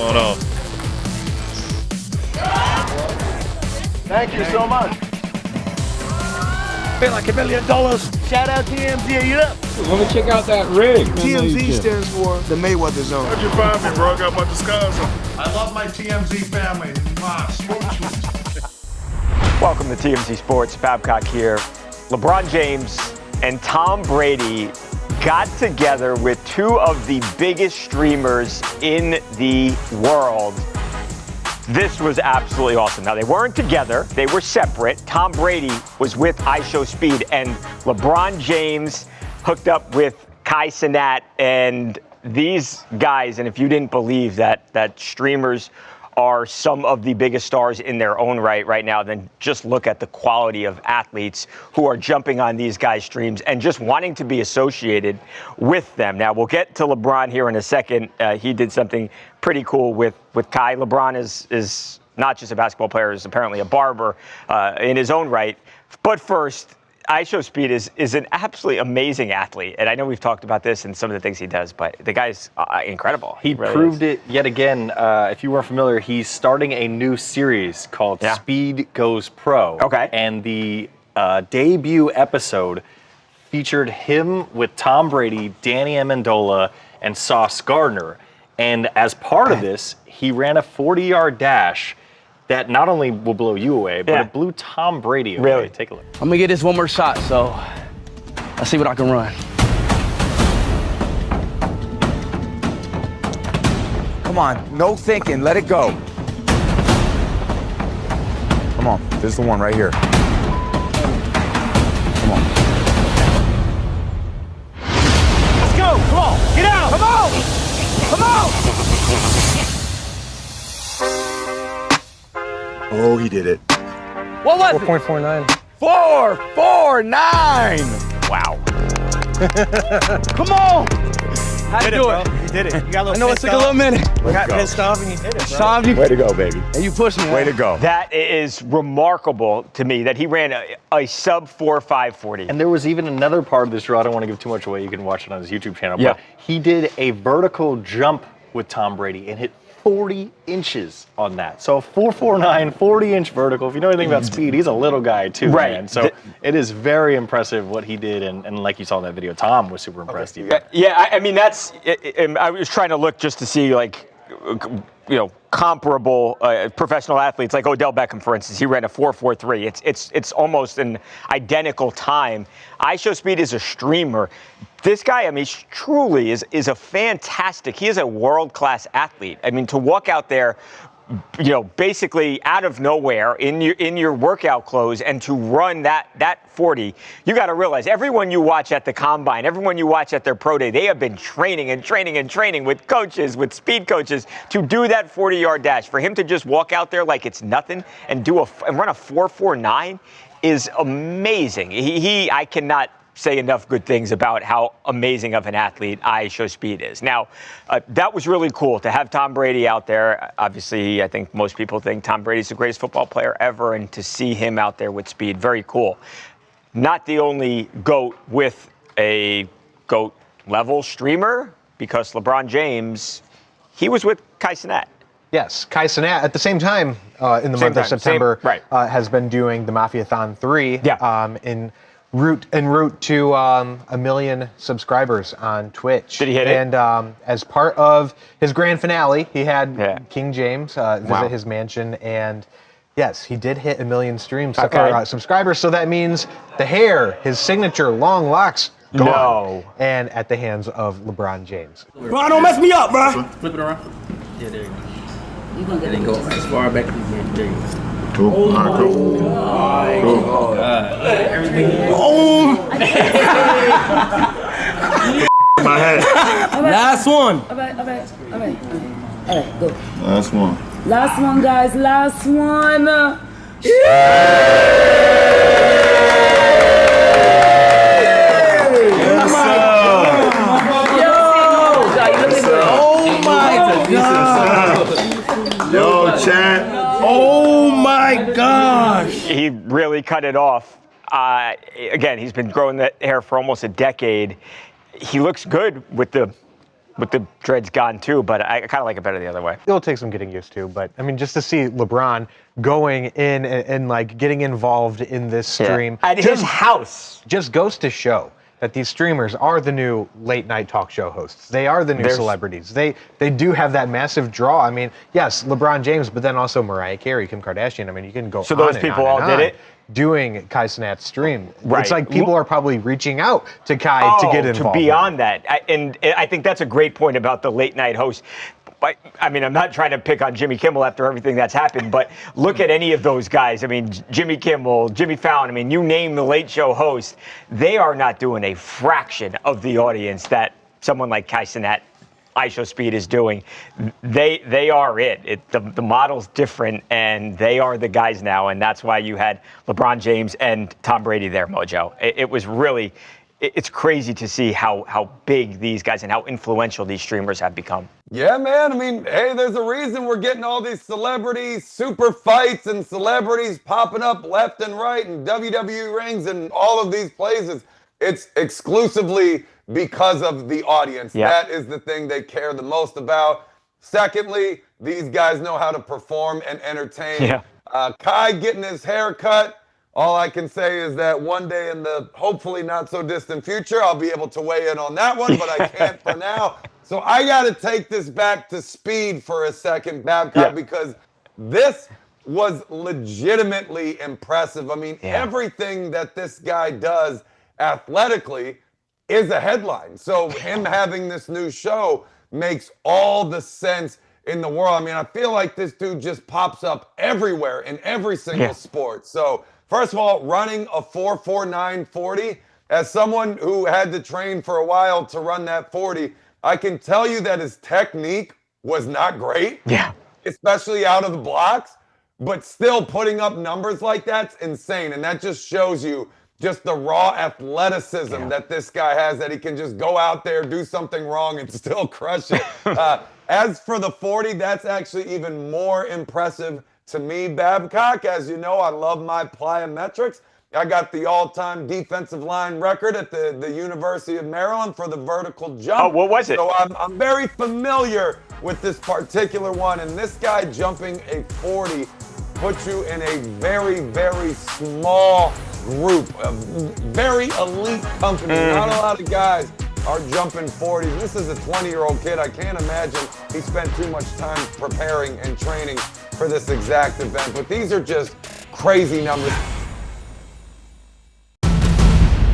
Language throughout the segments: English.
going on? Thank you so much. Feel like $1 million. Shout out TMZ, you up? Let me check out that rig. TMZ stands for the Mayweather Zone. How'd you find me, bro? I got my disguise on. I love my TMZ family. Welcome to TMZ Sports. Babcock here. LeBron James and Tom Brady got together with two of the biggest streamers in the world. This was absolutely awesome. Now, they weren't together. They were separate. Tom Brady was with IShowSpeed, and LeBron James hooked up with Kai Cenat. And these guys, and if you didn't believe that streamers are some of the biggest stars in their own right now, then just look at the quality of athletes who are jumping on these guys' streams and just wanting to be associated with them. Now, we'll get to LeBron here in a second. He did something pretty cool with Kai. LeBron is not just a basketball player, is apparently a barber in his own right. But first, IShowSpeed is an absolutely amazing athlete. And I know we've talked about this and some of the things he does, but the guy's incredible. He really proved it yet again. If you weren't familiar, he's starting a new series called Speed Goes Pro. Okay. And the debut episode featured him with Tom Brady, Danny Amendola, and Sauce Gardner. And as part of this, he ran a 40-yard dash that not only will blow you away, but it blew Tom Brady away. Really? Take a look. I'm gonna get this one more shot, so let's see what I can run. Come on, no thinking, let it go. Come on, this is the one right here. Come on. Let's go. Come on. Get out. Come on. Come on. Oh, he did it. What was 4.49. 449. Wow. Come on! How Did you it, do bro. it? You did it. You got a little I know it pissed took a off. little minute. You got pissed off and you did it, bro. Tom, you, Way to go, baby. and you pushed me. Way to go. That is remarkable to me that he ran a sub 4.540. And there was even another part of this drill. I don't want to give too much away. You can watch it on his YouTube channel. Yeah. But he did a vertical jump with Tom Brady and hit 40 inches on that. So a 4.49, 40-inch vertical. If you know anything about speed, he's a little guy too, Right. man. So it is very impressive what he did. And like you saw in that video, Tom was super impressed. Even. Yeah, I mean, I was trying to look just to see, like, comparable professional athletes, like Odell Beckham, for instance. He ran a 4.43. It's almost an identical time. IShowSpeed is a streamer. This guy, I mean, truly is a fantastic, he is a world-class athlete. I mean, to walk out there, basically out of nowhere in your workout clothes and to run that 40, you got to realize everyone you watch at the combine, everyone you watch at their pro day, they have been training with coaches, with speed coaches to do that 40-yard dash. For him to just walk out there like it's nothing and run a 4.49 is amazing. I cannot say enough good things about how amazing of an athlete IShowSpeed is. Now, that was really cool to have Tom Brady out there. Obviously, I think most people think Tom Brady's the greatest football player ever, and to see him out there with speed, very cool. Not the only GOAT with a GOAT-level streamer, because LeBron James, he was with Kai Cenat. Yes, Kai Cenat at the same time in the month of September has been doing the Mafiathon 3 en route to 1 million subscribers on Twitch. Did he hit it? And as part of his grand finale, he had King James visit his mansion, and yes, he did hit 1 million subscribers. So that means the hair, his signature long locks, gone. No. And at the hands of LeBron James. Bro, don't mess me up, bro. Flip it around. Yeah, there you go. You're gonna get it. Go as far back as you can. There you go. Cool. Oh All right, cool. my God. Everything. My head. Last one. All right, go. Last one. Last one, guys. Last one. Oh my God. Yo, chat. Oh my gosh. He really cut it off. Again, he's been growing that hair for almost a decade. He looks good with the with the dreads gone too, but I kind of like it better the other way. It'll take some getting used to, but I mean, just to see LeBron going in and like getting involved in this stream at his house just goes to show that these streamers are the new late night talk show hosts. They are the new celebrities. They do have that massive draw. I mean, yes, LeBron James, but then also Mariah Carey, Kim Kardashian. I mean, you can go. So those people all did it? Doing Kai Cenat's stream. Right. It's like people are probably reaching out to Kai to get involved. To be on that. And I think that's a great point about the late night host. I mean, I'm not trying to pick on Jimmy Kimmel after everything that's happened, but look at any of those guys. I mean, Jimmy Kimmel, Jimmy Fallon, I mean, you name the late show host, they are not doing a fraction of the audience that someone like Kai Cenat, iShowSpeed is doing. They are it. The model's different, and they are the guys now, and that's why you had LeBron James and Tom Brady there, Mojo. It was really, it's crazy to see how big these guys and how influential these streamers have become. Yeah, man. I mean, hey, there's a reason we're getting all these celebrity super fights and celebrities popping up left and right and WWE rings and all of these places. It's exclusively because of the audience. Yeah. That is the thing they care the most about. Secondly, these guys know how to perform and entertain. Yeah. Kai getting his hair cut. All I can say is that one day in the hopefully not so distant future, I'll be able to weigh in on that one, but I can't for now. So I got to take this back to speed for a second, Babcock, because this was legitimately impressive. I mean, everything that this guy does athletically is a headline. So him having this new show makes all the sense in the world. I mean, I feel like this dude just pops up everywhere in every single sport. So first of all, running a 4.49 40, as someone who had to train for a while to run that 40, I can tell you that his technique was not great. Yeah. Especially out of the blocks, but still putting up numbers like that's insane. And that just shows you just the raw athleticism that this guy has, that he can just go out there, do something wrong and still crush it. As for the 40, that's actually even more impressive to me, Babcock. As you know, I love my plyometrics. I got the all-time defensive line record at the University of Maryland for the vertical jump. Oh, what was it? So I'm very familiar with this particular one, and this guy jumping a 40 puts you in a very, very small group, a very elite company. Not a lot of guys are jumping 40s. This is a 20-year-old kid. I can't imagine he spent too much time preparing and training for this exact event, but these are just crazy numbers.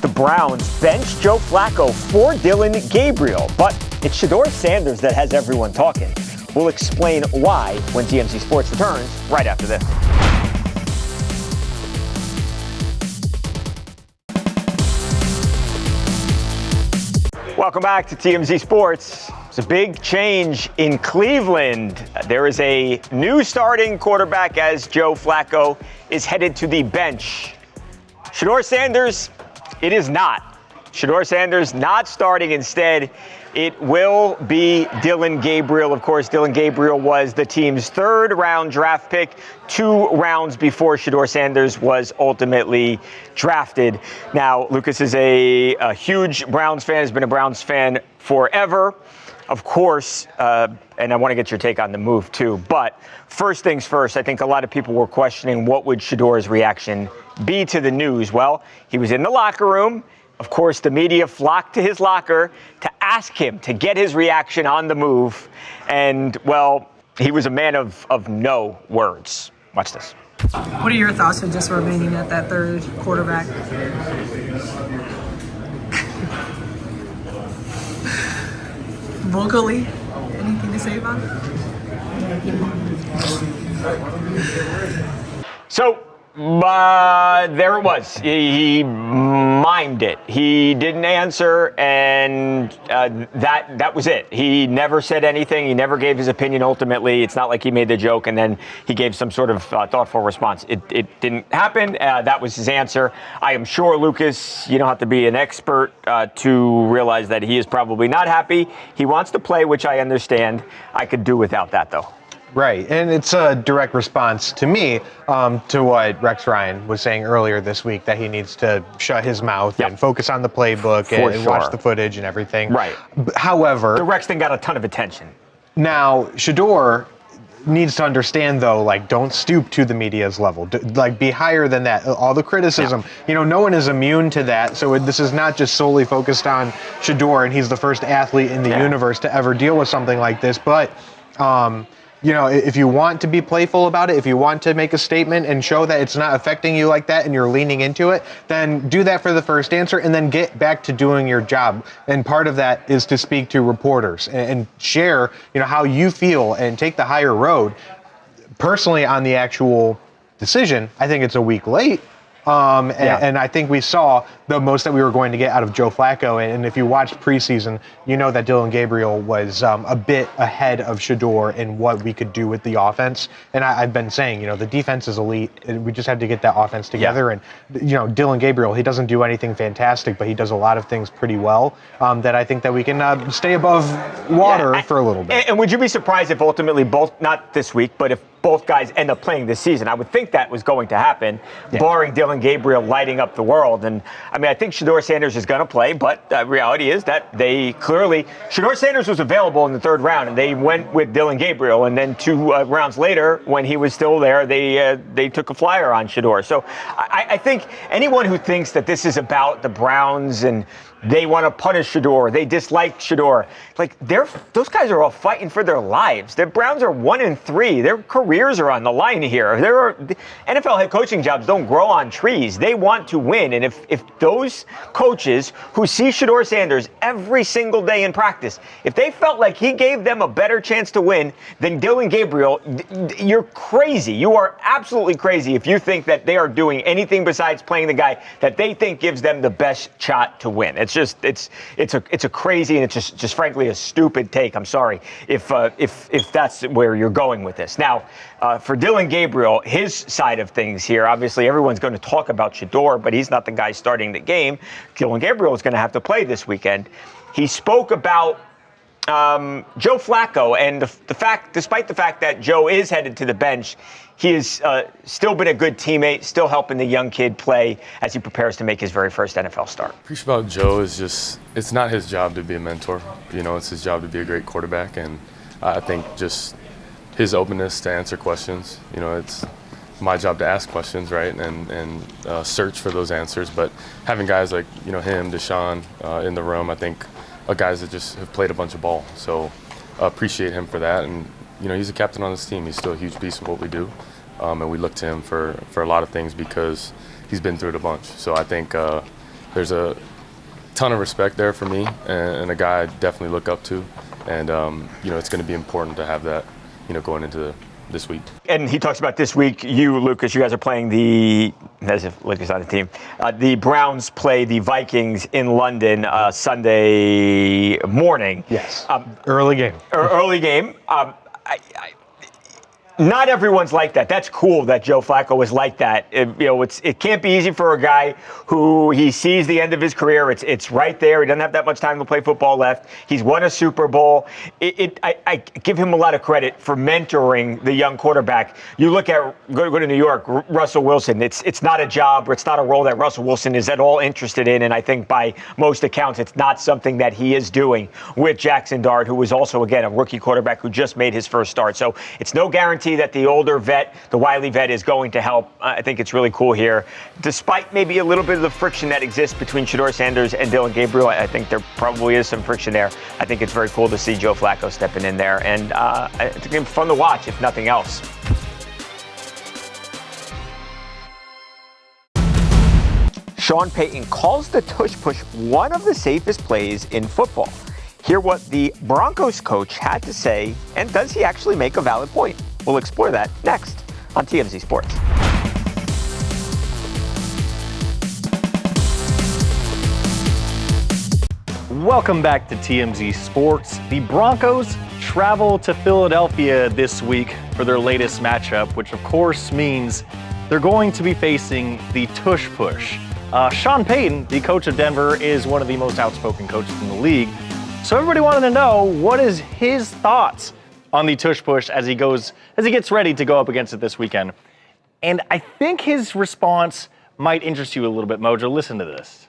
The Browns bench Joe Flacco for Dillon Gabriel, but it's Shedeur Sanders that has everyone talking. We'll explain why when TMZ Sports returns right after this. Welcome back to TMZ Sports. It's a big change in Cleveland. There is a new starting quarterback as Joe Flacco is headed to the bench. Shedeur Sanders, it is not. Shedeur Sanders not starting. Instead, it will be Dillon Gabriel. Of course, Dillon Gabriel was the team's third-round draft pick 2 rounds before Shedeur Sanders was ultimately drafted. Now, Lucas is a huge Browns fan, has been a Browns fan forever. Of course, and I want to get your take on the move too, but first things first, I think a lot of people were questioning what would Shedeur's reaction be to the news. Well, he was in the locker room. Of course, the media flocked to his locker to ask him to get his reaction on the move. And, well, he was a man of no words. Watch this. What are your thoughts of just remaining at that third quarterback? Vocally, anything to say about it? So, there it was. He mimed it. He didn't answer, and that was it. He never said anything. He never gave his opinion ultimately. It's not like he made the joke and then he gave some sort of thoughtful response. It didn't happen. That was his answer. I am sure, Lucas, you don't have to be an expert to realize that he is probably not happy. He wants to play, which I understand. I could do without that, though. Right, and it's a direct response to me to what Rex Ryan was saying earlier this week, that he needs to shut his mouth and focus on the playbook and watch the footage and everything. Right. However, the Rex thing got a ton of attention. Now, Shedeur needs to understand, though, like, don't stoop to the media's level. Like, be higher than that. All the criticism, you know, no one is immune to that. So this is not just solely focused on Shedeur, and he's the first athlete in the universe to ever deal with something like this. But, you know, if you want to be playful about it, if you want to make a statement and show that it's not affecting you like that and you're leaning into it, then do that for the first answer and then get back to doing your job. And part of that is to speak to reporters and share, you know, how you feel and take the higher road. Personally, on the actual decision, I think it's a week late. And I think we saw the most that we were going to get out of Joe Flacco. And if you watched preseason, you know that Dillon Gabriel was a bit ahead of Shedeur in what we could do with the offense. And I've been saying, you know, the defense is elite. We just have to get that offense together. And, you know, Dillon Gabriel, he doesn't do anything fantastic, but he does a lot of things pretty well that I think that we can stay above water for a little bit. And would you be surprised if ultimately both, not this week, but if both guys end up playing this season? I would think that was going to happen, barring Dillon Gabriel lighting up the world. And I mean, I think Shedeur Sanders is going to play, but the reality is that they clearly, Shedeur Sanders was available in the third round, and they went with Dillon Gabriel. And then 2 rounds later, when he was still there, they took a flyer on Shedeur. So I think anyone who thinks that this is about the Browns and they want to punish Shedeur, they dislike Shedeur, like those guys are all fighting for their lives. The Browns are 1-3. Their careers are on the line here. NFL head coaching jobs don't grow on trees. They want to win. And if those coaches who see Shedeur Sanders every single day in practice, if they felt like he gave them a better chance to win than Dillon Gabriel, you're crazy. You are absolutely crazy if you think that they are doing anything besides playing the guy that they think gives them the best shot to win. It's just it's a crazy, and it's just frankly a stupid take. I'm sorry if that's where you're going with this. Now, for Dillon Gabriel, his side of things here, obviously everyone's going to talk about Shedeur, but he's not the guy starting the game. Dillon Gabriel is going to have to play this weekend. He spoke about Joe Flacco and the fact, despite the fact that Joe is headed to the bench, he has still been a good teammate, still helping the young kid play as he prepares to make his very first NFL start. Appreciate about Joe is just, it's not his job to be a mentor. You know, it's his job to be a great quarterback. And I think just his openness to answer questions, you know, it's my job to ask questions, right, and search for those answers. But having guys like, you know, him, Deshaun in the room, I think are guys that just have played a bunch of ball. So appreciate him for that. And, you know, he's a captain on this team. He's still a huge piece of what we do. And we look to him for a lot of things because he's been through it a bunch. So I think there's a ton of respect there for me and a guy I definitely look up to. And, you know, it's going to be important to have that, you know, going into this week. And he talks about this week, you, Lucas, you guys are playing as if Lucas on the team, the Browns play the Vikings in London Sunday morning. Yes, early game. Early game. Not everyone's like that. That's cool that Joe Flacco is like that. It can't be easy for a guy who he sees the end of his career. It's right there. He doesn't have that much time to play football left. He's won a Super Bowl. I give him a lot of credit for mentoring the young quarterback. You look at go to New York, Russell Wilson. It's not a job or it's not a role that Russell Wilson is at all interested in. And I think by most accounts, it's not something that he is doing with Jackson Dart, who is also, again, a rookie quarterback who just made his first start. So it's no guarantee that the older vet, the wily vet, is going to help. I think it's really cool here. Despite maybe a little bit of the friction that exists between Shedeur Sanders and Dillon Gabriel, I think there probably is some friction there. I think it's very cool to see Joe Flacco stepping in there. And it's going to be fun to watch, if nothing else. Sean Payton calls the tush push one of the safest plays in football. Hear what the Broncos coach had to say, and does he actually make a valid point? We'll explore that next on TMZ Sports. Welcome back to TMZ Sports. The Broncos travel to Philadelphia this week for their latest matchup, which of course means they're going to be facing the tush push. Sean Payton, the coach of Denver, is one of the most outspoken coaches in the league. So everybody wanted to know, what is his thoughts on the tush push as he gets ready to go up against it this weekend. And I think his response might interest you a little bit, Mojo. Listen to this.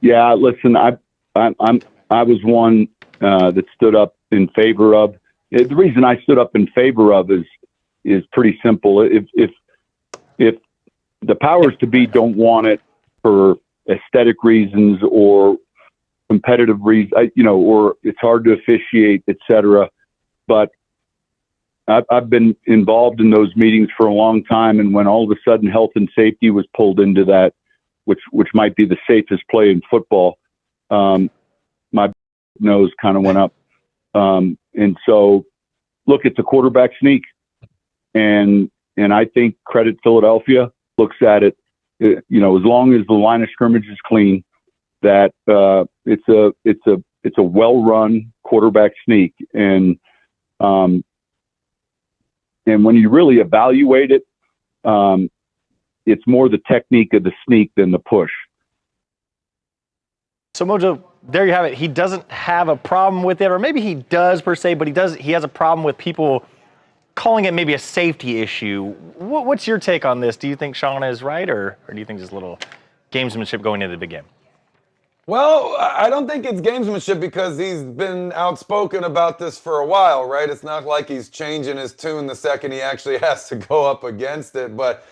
Yeah, listen, I was one that stood up in favor of. The reason I stood up in favor of is pretty simple. If the powers to be don't want it for aesthetic reasons or competitive reasons, or it's hard to officiate, etc. But I've been involved in those meetings for a long time, and when all of a sudden health and safety was pulled into that, which might be the safest play in football, my nose kind of went up. And so, look, it's a quarterback sneak, and I think credit Philadelphia looks at it. As long as the line of scrimmage is clean, that it's a well-run quarterback sneak, and when you really evaluate it, it's more the technique of the sneak than the push. So Mojo, there you have it. He doesn't have a problem with it, or maybe he does per se, but he has a problem with people calling it maybe a safety issue. What's your take on this? Do you think Sean is right, or do you think there's a little gamesmanship going into the big game? Well, I don't think it's gamesmanship because he's been outspoken about this for a while, right? It's not like he's changing his tune the second he actually has to go up against it. But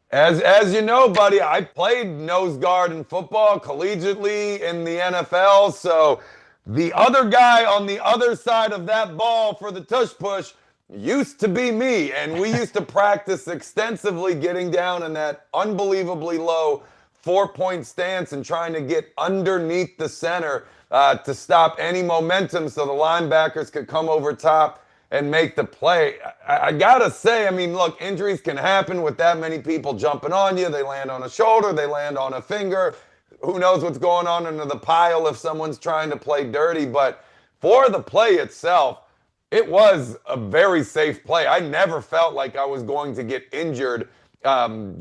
as you know, buddy, I played nose guard in football collegiately in the NFL. So the other guy on the other side of that ball for the tush push used to be me. And we used to practice extensively getting down in that unbelievably low 4-point stance and trying to get underneath the center to stop any momentum so the linebackers could come over top and make the play. I gotta say, look, injuries can happen with that many people jumping on you. They land on a shoulder, they land on a finger. Who knows what's going on under the pile if someone's trying to play dirty. But for the play itself, it was a very safe play. I never felt like I was going to get injured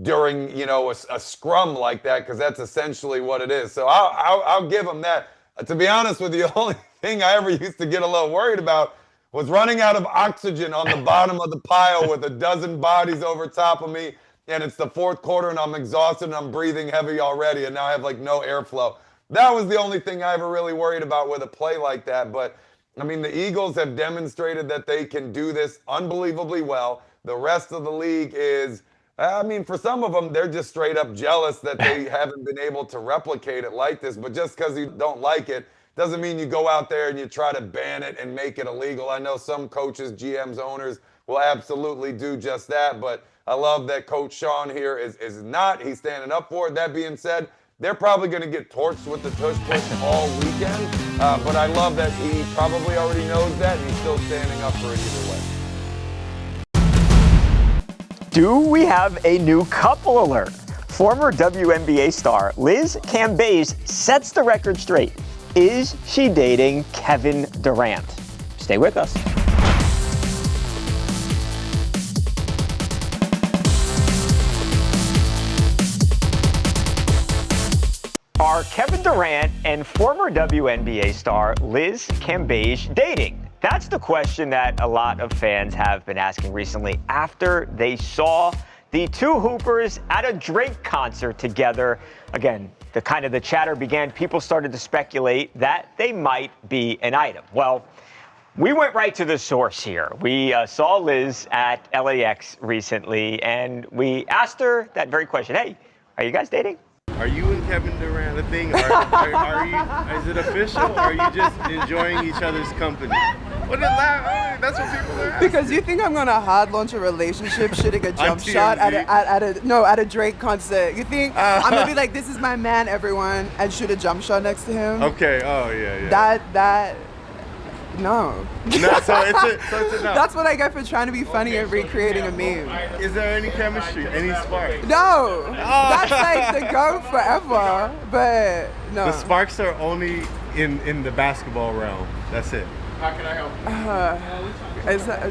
during a scrum like that, because that's essentially what it is. So I'll give him that. To be honest with you, the only thing I ever used to get a little worried about was running out of oxygen on the bottom of the pile with a dozen bodies over top of me, and it's the fourth quarter and I'm exhausted and I'm breathing heavy already, and now I have no airflow. That was the only thing I ever really worried about with a play like that. But the Eagles have demonstrated that they can do this unbelievably well. The rest of the league is, for some of them, they're just straight up jealous that they haven't been able to replicate it like this. But just because you don't like it doesn't mean you go out there and you try to ban it and make it illegal. I know some coaches, GMs, owners will absolutely do just that. But I love that Coach Sean here is not. He's standing up for it. That being said, they're probably going to get torched with the tush push all weekend. But I love that he probably already knows that and he's still standing up for it either way. Do we have a new couple alert? Former WNBA star Liz Cambage sets the record straight. Is she dating Kevin Durant? Stay with us. Are Kevin Durant and former WNBA star Liz Cambage dating? That's the question that a lot of fans have been asking recently after they saw the two Hoopers at a Drake concert together. Again, the chatter began. People started to speculate that they might be an item. Well, we went right to the source here. We saw Liz at LAX recently, and we asked her that very question. Hey, are you guys dating? Are you and Kevin Durant a thing? Are you? Is it official, or are you just enjoying each other's company? That's what people are asking. Because you think I'm gonna hard launch a relationship shooting a jump shot at a Drake concert? You think I'm gonna be like, this is my man, everyone, and shoot a jump shot next to him? Okay. Oh yeah. That. No. So it's a no. That's what I get for trying to be funny and recreating a meme. Is there any chemistry, any spark? No. That's like the go forever, but no. The sparks are only in the basketball realm. That's it. How can I help you?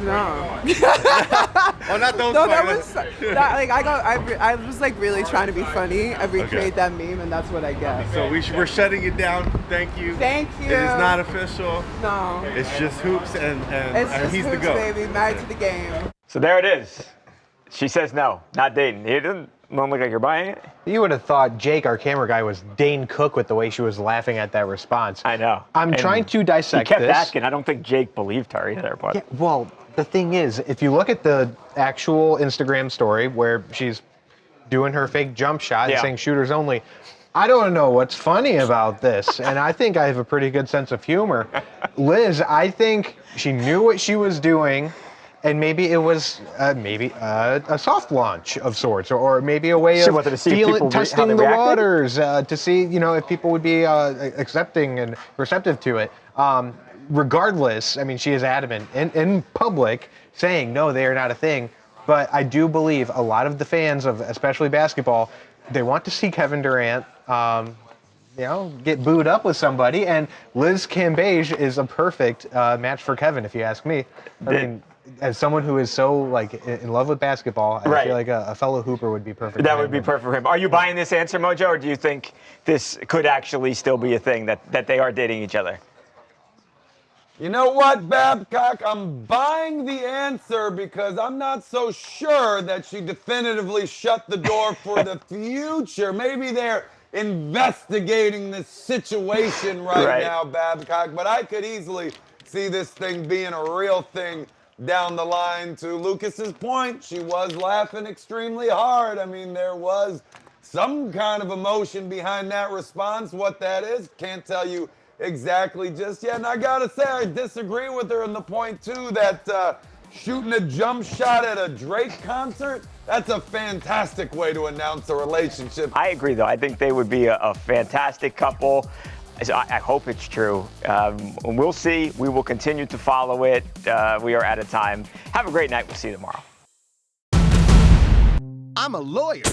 No. Oh, not those. No, that was like I was like really trying to be funny. I recreate that meme, and that's what I get. So we're shutting it down. Thank you. Thank you. It is not official. No. It's just hoops, and It's he's just the hoops, GOAT. baby. Married to the game. So there it is. She says no, not Dayton. It doesn't look like you're buying it. You would have thought Jake, our camera guy, was Dane Cook with the way she was laughing at that response. I know. I'm And trying to dissect He kept this. asking. I don't think Jake believed her either. But Yeah, well, the thing is, if you look at the actual Instagram story where she's doing her fake jump shot and saying shooters only, I don't know what's funny about this, and I think I have a pretty good sense of humor. Liz, I think she knew what she was doing, and maybe it was a soft launch of sorts, or maybe a way She of wanted to see if people how testing they the reacted? waters to see, if people would be accepting and receptive to it. Regardless, I mean, she is adamant in public saying, no, they are not a thing. But I do believe a lot of the fans of especially basketball, they want to see Kevin Durant, get booed up with somebody. And Liz Cambage is a perfect match for Kevin, if you ask me. I mean, as someone who is so in love with basketball, I feel like a fellow hooper would be perfect. That would be perfect for him. Are you buying this answer, Mojo, or do you think this could actually still be a thing that they are dating each other? You know what, Babcock? I'm buying the answer because I'm not so sure that she definitively shut the door for the future. Maybe they're investigating this situation right now, Babcock, but I could easily see this thing being a real thing down the line. To Lucas's point, she was laughing extremely hard. I mean, there was some kind of emotion behind that response. What that is, can't tell you exactly just yet. And I gotta say, I disagree with her in the point too that shooting a jump shot at a Drake concert, that's a fantastic way to announce a relationship. I agree, though. I think they would be a fantastic couple. I hope it's true. We'll see. We will continue to follow it. We are out of time. Have a great night. We'll see you tomorrow. I'm a lawyer.